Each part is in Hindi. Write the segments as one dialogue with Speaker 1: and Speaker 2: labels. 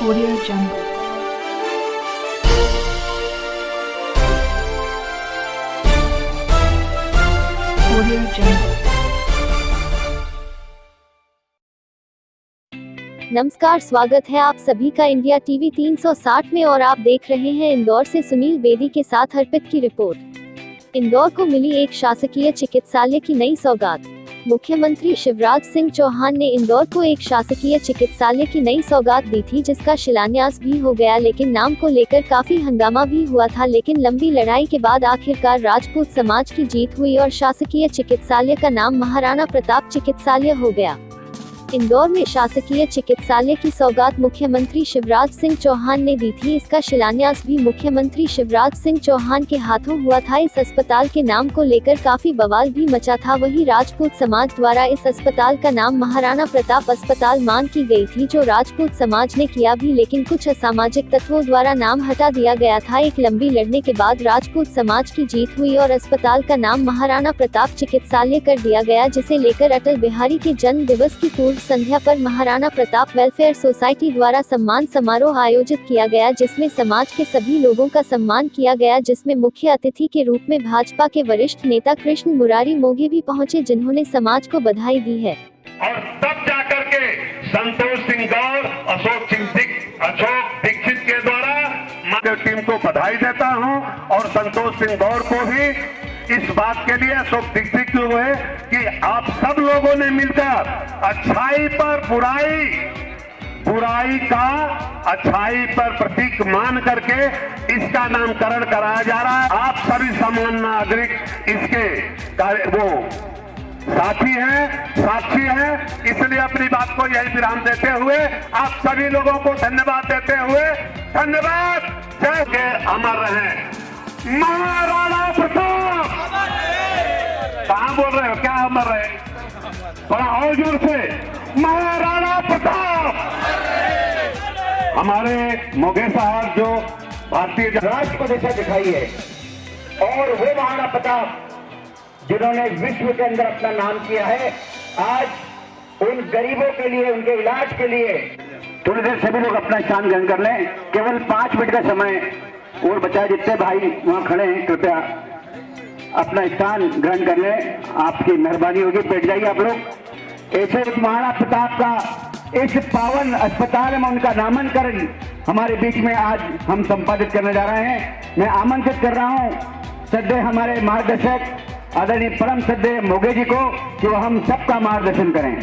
Speaker 1: Audio Jungle. Audio Jungle.
Speaker 2: नमस्कार, स्वागत है आप सभी का इंडिया टीवी 360 में और आप देख रहे हैं इंदौर से सुनील बेदी के साथ अर्पित की रिपोर्ट। इंदौर को मिली एक शासकीय चिकित्सालय की नई सौगात। मुख्यमंत्री शिवराज सिंह चौहान ने इंदौर को एक शासकीय चिकित्सालय की नई सौगात दी थी, जिसका शिलान्यास भी हो गया, लेकिन नाम को लेकर काफी हंगामा भी हुआ था। लेकिन लंबी लड़ाई के बाद आखिरकार राजपूत समाज की जीत हुई और शासकीय चिकित्सालय का नाम महाराणा प्रताप चिकित्सालय हो गया। इंदौर में शासकीय चिकित्सालय की सौगात मुख्यमंत्री शिवराज सिंह चौहान ने दी थी। इसका शिलान्यास भी मुख्यमंत्री शिवराज सिंह चौहान के हाथों हुआ था। इस अस्पताल के नाम को लेकर काफी बवाल भी मचा था। वहीं राजपूत समाज द्वारा इस अस्पताल का नाम महाराणा प्रताप अस्पताल मांग की गई थी, जो राजपूत समाज ने किया भी, लेकिन कुछ असामाजिक तत्वों द्वारा नाम हटा दिया गया था। एक लंबी लड़ने के बाद राजपूत समाज की जीत हुई और अस्पताल का नाम महाराणा प्रताप चिकित्सालय कर दिया गया, जिसे लेकर अटल बिहारी के जन्म दिवस की पूर्व संध्या पर महाराणा प्रताप वेलफेयर सोसाइटी द्वारा सम्मान समारोह आयोजित किया गया, जिसमें समाज के सभी लोगों का सम्मान किया गया, जिसमें मुख्य अतिथि के रूप में भाजपा के वरिष्ठ नेता कृष्ण मुरारी मोघे भी पहुंचे, जिन्होंने समाज को बधाई दी है।
Speaker 3: और तब जाकर के संतोष सिंह गौर, अशोक दीक्षित के द्वारा मैं टीम को बधाई देता हूं और संतोष सिंह गौर को भी इस बात के लिए अशोक दीक्षित हुए कि आप सब लोगों ने मिलकर अच्छाई पर बुराई का अच्छाई पर प्रतीक मान करके इसका नामकरण कराया जा रहा है। आप सभी सामान्य नागरिक इसके वो साक्षी हैं, इसलिए अपनी बात को यही विराम देते हुए आप सभी लोगों को धन्यवाद देते हुए धन्यवाद। जय के अमर रहे महाराणा प्रताप। कहाँ बोल रहे हो, क्या अमर रहे? थोड़ा और जोर से, महाराणा प्रताप। हमारे मोघे साहब जो भारतीय
Speaker 4: राष्ट्र को दिशा दिखाई है और वो महाराणा प्रताप जिन्होंने विश्व के अंदर अपना नाम किया है, आज उन गरीबों के लिए, उनके इलाज के लिए थोड़ी देर सभी लोग अपना स्थान ग्रहण कर लें। केवल 5 मिनट का समय और बचा। जितने भाई वहां खड़े हैं कृपया अपना स्थान ग्रहण कर लें, आपकी मेहरबानी होगी। बैठ जाइए आप लोग। ऐसे महाराणा प्रताप का इस पावन अस्पताल में उनका नामांकन हमारे बीच में आज हम संपादित करने जा रहे हैं। मैं आमंत्रित कर रहा हूं श्रद्धेय हमारे मार्गदर्शक आदरणीय परम श्रद्धेय मोघे जी को कि वो हम सबका मार्गदर्शन करें।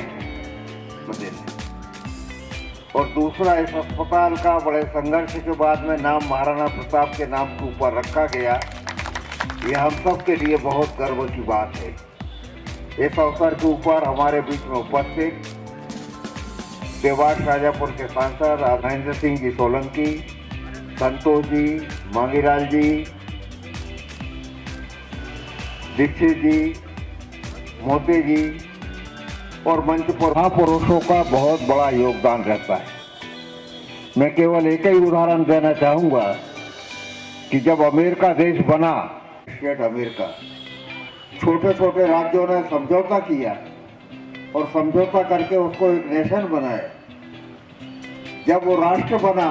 Speaker 5: और दूसरा, इस अस्पताल का बड़े संघर्ष के बाद में नाम महाराणा प्रताप के नाम के ऊपर रखा गया, यह हम सब के लिए बहुत गर्व की बात है। इस अवसर के ऊपर हमारे बीच में उपस्थित देवास शाजापुर के सांसद महेंद्र सिंह जी सोलंकी, संतोष जी, मांगीलाल जी, दीक्षित जी, मोदी जी और मंच पर महापुरुषों का बहुत बड़ा योगदान रहता है। मैं केवल एक ही उदाहरण देना चाहूंगा कि जब अमेरिका देश बना, स्टेट अमेरिका, छोटे छोटे राज्यों ने समझौता किया और समझौता करके उसको एक नेशन बनाया। जब वो राष्ट्र बना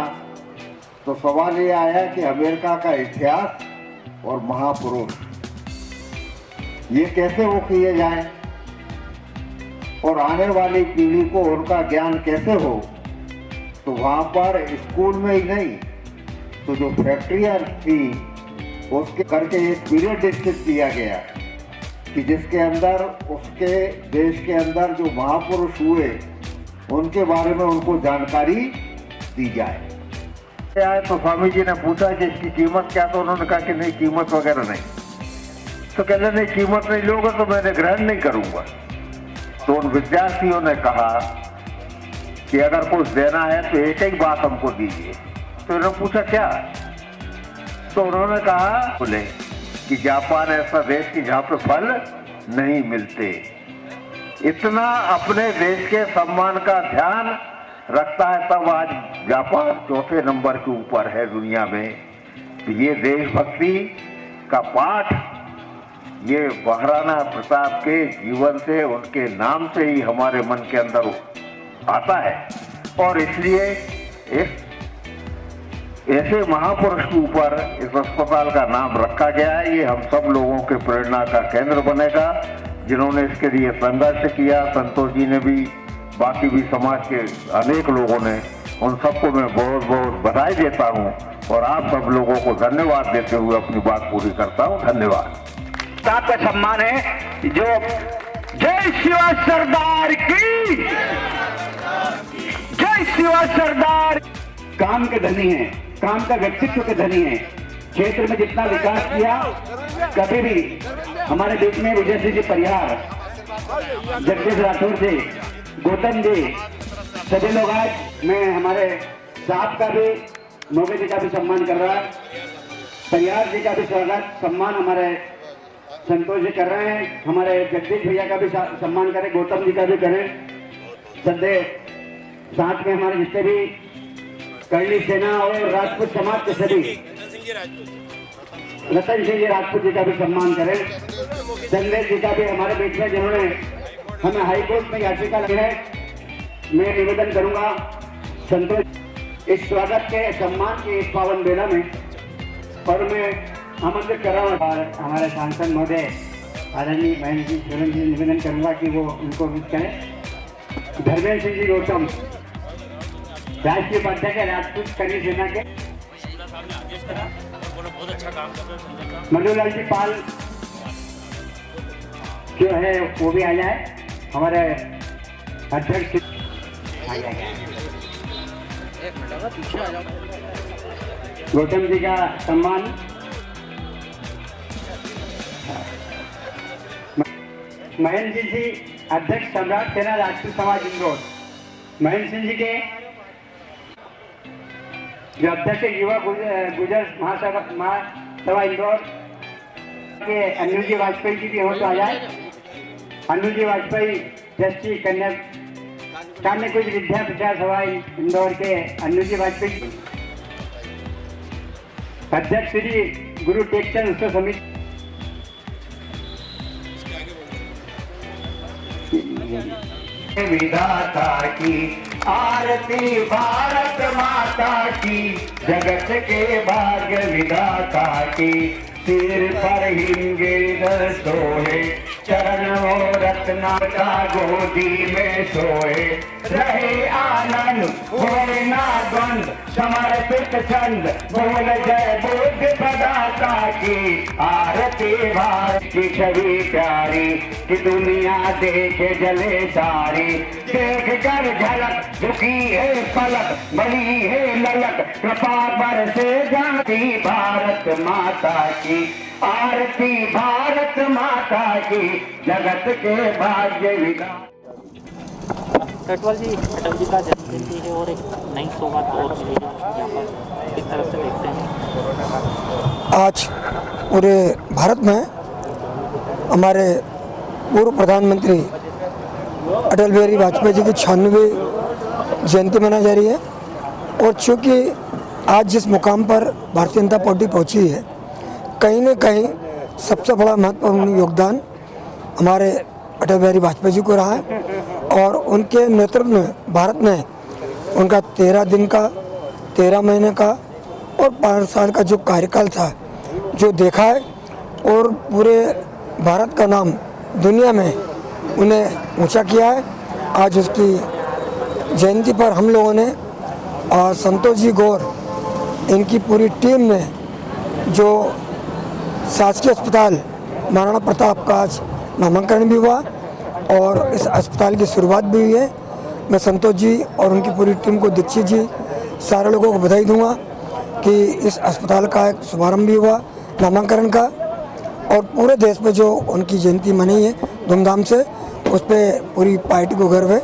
Speaker 5: तो सवाल ये आया कि अमेरिका का इतिहास और महापुरुष ये कैसे वो किए जाएं और आने वाली पीढ़ी को उनका ज्ञान कैसे हो। तो वहाँ पर स्कूल में ही नहीं तो जो फैक्ट्रियाँ थी उसके करके एक पीरियड निश्चित किया गया कि जिसके अंदर उसके देश के अंदर जो महापुरुष हुए उनके बारे में उनको जानकारी दी जाए।
Speaker 3: तो स्वामी जी ने पूछा कि इसकी कीमत क्या, तो उन्होंने कहा कि नहीं, कीमत वगैरह नहीं। तो कहते नहीं, कीमत नहीं लोगे तो मैंने ग्रहण नहीं करूंगा। तो उन विद्यार्थियों ने कहा कि अगर कुछ देना है तो एक ही बात हमको दीजिए। तो उन्होंने पूछा क्या? तो उन्होंने कहा बोले कि जापान ऐसा देश कि जहाँ पे फल नहीं मिलते। इतना अपने देश के सम्मान का ध्यान रखता है, तब आज जापान 4थे नंबर के ऊपर है दुनिया में। तो ये देशभक्ति का पाठ ये महाराणा प्रताप के जीवन से, उनके नाम से ही हमारे मन के अंदर आता है। और इसलिए इस ऐसे महापुरुष के ऊपर इस अस्पताल का नाम रखा गया है। ये हम सब लोगों के प्रेरणा का केंद्र बनेगा, जिन्होंने इसके लिए संघर्ष किया। संतोष जी ने भी, बाकी भी समाज के अनेक लोगों ने, उन सबको मैं बहुत बहुत बधाई देता हूँ और आप सब लोगों को धन्यवाद देते हुए अपनी बात पूरी करता हूँ। धन्यवाद।
Speaker 4: आपका सम्मान है जो जय शिवा सरदार की, जय शिवा सरदार। काम के धनी है, काम का व्यक्तित्व के धनी है। क्षेत्र में जितना विकास किया, कभी भी हमारे बीच में विजय सिंह जी परिहार, जगदीश राठौर जी, गौतम जी, सभी लोग आज मैं हमारे साहब का भी, मोगे जी का भी सम्मान कर रहा है। परिहार जी का भी स्वागत सम्मान हमारे संतोष जी कर रहे हैं। हमारे जगदीश भैया का भी सम्मान करें, गौतम जी का भी करें। सदैव साथ में हमारे जितने भी करणी सेना और राजपूत समाज के सभी, रतन सिंह जी राजपूत जी का भी सम्मान करें। संजय जी का भी हमारे बीच में, जिन्होंने हमें हाईकोर्ट में याचिका लगी है। मैं निवेदन करूंगा संतोष इस स्वागत के सम्मान के इस पावन बेला में, और मैं आमंत्रित कर रहा हूँ हमारे सांसद महोदय आदरणीय बहन जी सोलन जी, निवेदन करूंगा कि वो उनको विश करें। धर्मेंद्र सिंह जी गौतम, राष्ट्रीय उपाध्यक्ष राजपूत करणी सेना के। मधुलाल जी पाल जो है वो भी आ जाए, हमारे अध्यक्ष गौतम जी का सम्मान। महेंद्र जी अध्यक्ष सम्राट सेना राजपूत समाज इंदौर। महेंद्र सिंह जी के जो अध्यक्ष युवा गुजर महासभा इंदौर के अनुज जी वाजपेयी जी भी हो तो आ जाए। अनुज जी वाजपेयी ट्रस्टी कन्या कान्य कुछ विद्या प्रचार सभा इंदौर के अनुज जी वाजपेयी। अध्यक्ष श्री गुरु टेकचंद उत्सव समिति। विधाता की आरती भारत माता की, जगत के भाग्य विधाता की। सिर पर हिंगे सोए, चरण वो रत्ना का गोदी में सोए। रहे आनंद होए ना द्वंद, समर्पित चंद बोल जय बुद्ध प्रदाता की। आरती भारत की छवि प्यारी, कि दुनिया देखे जले सारी। देख कर झलक दुखी है पलक, बड़ी है ललक कृपा बरसे जाती भारत माता की। आरती भारत माता की, जगत के भाग्य विधाता।
Speaker 6: अटल जी का जन्मदिन है और एक नई सौगात और मिली है यहाँ पर, किस तरह से देखते हैं?
Speaker 7: आज पूरे भारत में हमारे पूर्व प्रधानमंत्री अटल बिहारी वाजपेयी जी की 96वीं जयंती मनाई जा रही है। और चूँकि आज जिस मुकाम पर भारतीय जनता पार्टी पहुँची है, कहीं न कहीं सबसे बड़ा महत्वपूर्ण योगदान हमारे अटल बिहारी वाजपेयी जी को रहा है। और उनके नेतृत्व में भारत में उनका 13 दिन का, 13 महीने का और 5 साल का जो कार्यकाल था, जो देखा है, और पूरे भारत का नाम दुनिया में उन्हें ऊंचा किया है। आज उसकी जयंती पर हम लोगों ने और संतोष जी गौर, इनकी पूरी टीम ने, जो शासकीय अस्पताल महाराणा प्रताप का आज नामांकन भी हुआ और इस अस्पताल की शुरुआत भी हुई है। मैं संतोष जी और उनकी पूरी टीम को, दीक्षित जी, सारे लोगों को बधाई दूंगा कि इस अस्पताल का एक शुभारंभ भी हुआ नामांकन का। और पूरे देश में जो उनकी जयंती मनाई है धूमधाम से, उस पर पूरी पार्टी को गर्व है।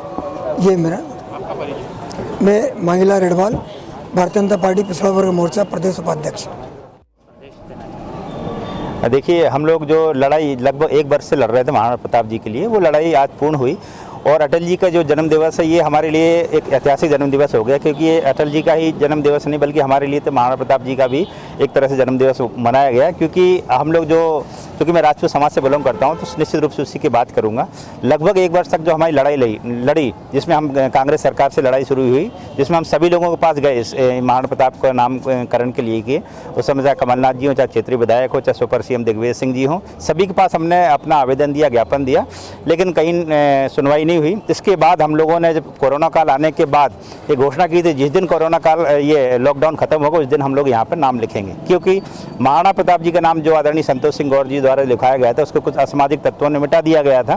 Speaker 7: ये मेरा, मैं मांगीलाल रेडवाल, भारतीय जनता पार्टी पिछड़ा वर्ग मोर्चा प्रदेश उपाध्यक्ष।
Speaker 8: देखिए, हम लोग जो लड़ाई लगभग 1 वर्ष से लड़ रहे थे महाराणा प्रताप जी के लिए, वो लड़ाई आज पूर्ण हुई। और अटल जी का जो जन्म दिवस है, ये हमारे लिए एक ऐतिहासिक जन्म दिवस हो गया, क्योंकि ये अटल जी का ही जन्म दिवस नहीं बल्कि हमारे लिए तो महाराणा प्रताप जी का भी एक तरह से जन्म दिवस मनाया गया। क्योंकि हम लोग जो क्योंकि मैं राजपूत समाज से बिलोंग करता हूँ, तो निश्चित रूप से उसी की बात करूँगा। लगभग 1 वर्ष तक जो हमारी लड़ी जिसमें हम कांग्रेस सरकार से लड़ाई शुरू हुई, जिसमें हम सभी लोगों के पास गए इस महाराणा प्रताप का नामकरण के लिए किए। उस समय चाहे कमलनाथ जी हो, चाहे क्षेत्रीय विधायक हो, चाहे सुपर सीएम दिग्विजय सिंह जी हों, सभी के पास हमने अपना आवेदन दिया, ज्ञापन दिया, लेकिन कहीं सुनवाई नहीं हुई। इसके बाद हम लोगों ने जब कोरोना काल आने के बाद ये घोषणा की थी, जिस दिन कोरोना काल ये लॉकडाउन खत्म होगा उस दिन हम लोग यहाँ पर नाम लिखेंगे, क्योंकि महाराणा प्रताप जी का नाम जो आदरणीय संतोष सिंह गौर जी द्वारा लिखाया गया था उसको कुछ असामाजिक तत्वों ने मिटा दिया गया था,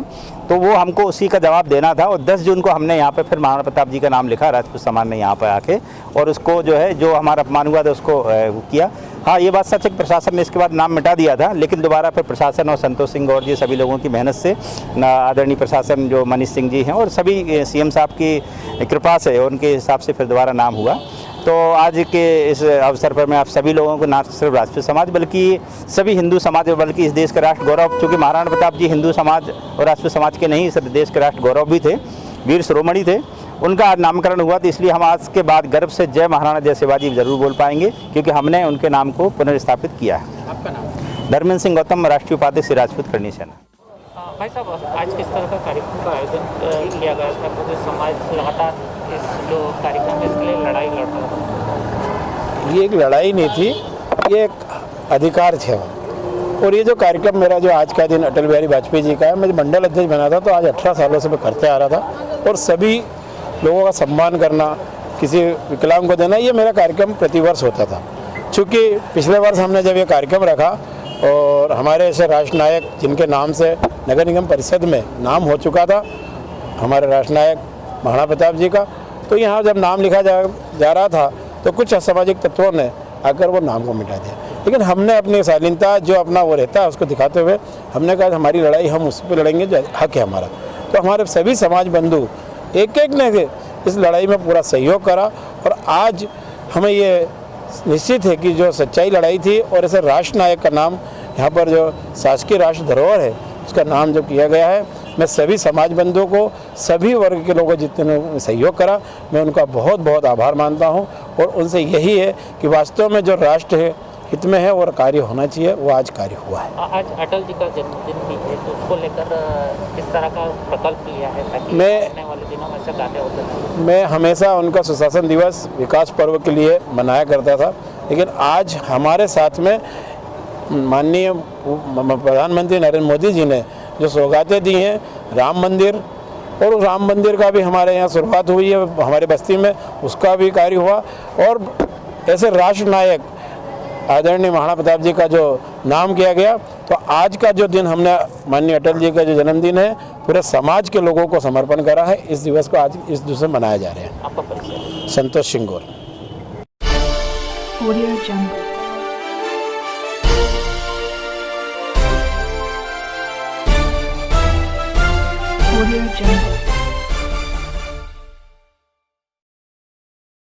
Speaker 8: तो वो हमको उसी का जवाब देना था। और 10 जून को हमने यहाँ पे फिर महाराणा प्रताप जी का नाम लिखा राजपूत समाज ने यहाँ पर आके, और उसको जो है जो हमारा अपमान हुआ था उसको किया। हाँ, ये बात सच है कि प्रशासन ने इसके बाद नाम मिटा दिया था, लेकिन दोबारा फिर प्रशासन और संतोष सिंह गौर जी सभी लोगों की मेहनत से, आदरणीय प्रशासन जो मनीष सिंह जी हैं और सभी सीएम साहब की कृपा से उनके हिसाब से फिर दोबारा नाम हुआ। तो आज के इस अवसर पर मैं आप सभी लोगों को, ना सिर्फ राजपूत समाज बल्कि सभी हिंदू समाज, बल्कि इस देश के राष्ट्र गौरव, चूँकि महाराणा प्रताप जी हिंदू समाज और राजपूत समाज के नहीं, सिर्फ देश के राष्ट्र गौरव भी थे, वीर शिरोमणि थे, उनका आज नामकरण हुआ, तो इसलिए हम आज के बाद गर्व से जय महाराणा जय शिवाजी जरूर बोल पाएंगे, क्योंकि हमने उनके नाम को पुनर्स्थापित किया है।
Speaker 6: आपका नाम?
Speaker 8: धर्मेंद्र सिंह गौतम, राष्ट्रीय उपाध्यक्ष राजपूत करनी सेना।
Speaker 6: भाई साहब, आज किस तरह का कार्यक्रम का आयोजन किया गया था, क्योंकि समाज लगातार इस जो कार्यक्रम है इसके लिए लड़ाई लड़ रहा था?
Speaker 9: ये एक लड़ाई नहीं थी, ये एक अधिकार था। और ये जो कार्यक्रम मेरा जो आज का दिन अटल बिहारी वाजपेयी जी का है, मैं मंडल अध्यक्ष बना था तो आज 18 सालों से मैं करते आ रहा था, और सभी लोगों का सम्मान करना, किसी विकलांग को देना, ये मेरा कार्यक्रम प्रतिवर्ष होता था। चूँकि पिछले वर्ष हमने जब ये कार्यक्रम रखा और हमारे ऐसे राष्ट्र नायक जिनके नाम से नगर निगम परिषद में नाम हो चुका था, हमारे राष्ट्र नायक महाराणा प्रताप जी का, तो यहाँ जब नाम लिखा जा रहा था तो कुछ असामाजिक तत्वों ने आकर वो नाम को मिटा दिया। लेकिन हमने अपनी शालीनता जो अपना वो रहता है उसको दिखाते हुए हमने कहा हमारी लड़ाई हम उस पर लड़ेंगे जो हक है हमारा। तो हमारे सभी समाज बंधु एक ने इस लड़ाई में पूरा सहयोग करा, और आज हमें ये निश्चित है कि जो सच्चाई लड़ाई थी और ऐसे राष्ट्र नायक का नाम यहाँ पर जो शासकीय राष्ट्र धरोहर है उसका नाम जो किया गया है, मैं सभी समाज बंधुओं को, सभी वर्ग के लोगों जितने ने सहयोग करा, मैं उनका बहुत बहुत आभार मानता हूँ। और उनसे यही है कि वास्तव में जो राष्ट्र है हित में है और कार्य होना चाहिए, वो आज कार्य हुआ है।
Speaker 6: आज अटल जी का जन्मदिन भी है, तो उसको लेकर किस तरह का प्रकल्प लिया है ताकि आने वाले दिनों में ऐसा कार्य होता है?
Speaker 9: मैं हमेशा उनका सुशासन दिवस विकास पर्व के लिए मनाया करता था, लेकिन आज हमारे साथ में माननीय प्रधानमंत्री नरेंद्र मोदी जी ने जो सौगातें दी हैं राम मंदिर, और उस राम मंदिर का भी हमारे यहाँ शुरुआत हुई है हमारे बस्ती में, उसका भी कार्य हुआ। और ऐसे राष्ट्र नायक आदरणीय महाराणा प्रताप जी का जो नाम किया गया, तो आज का जो दिन हमने माननीय अटल जी का जो जन्मदिन है पूरे समाज के लोगों को समर्पण करा है। इस दिवस को आज इस दिवस में मनाया जा रहा है।
Speaker 6: आपका परिचय?
Speaker 9: संतोष सिंह गौर।
Speaker 1: Audio Jungle. Audio Jungle.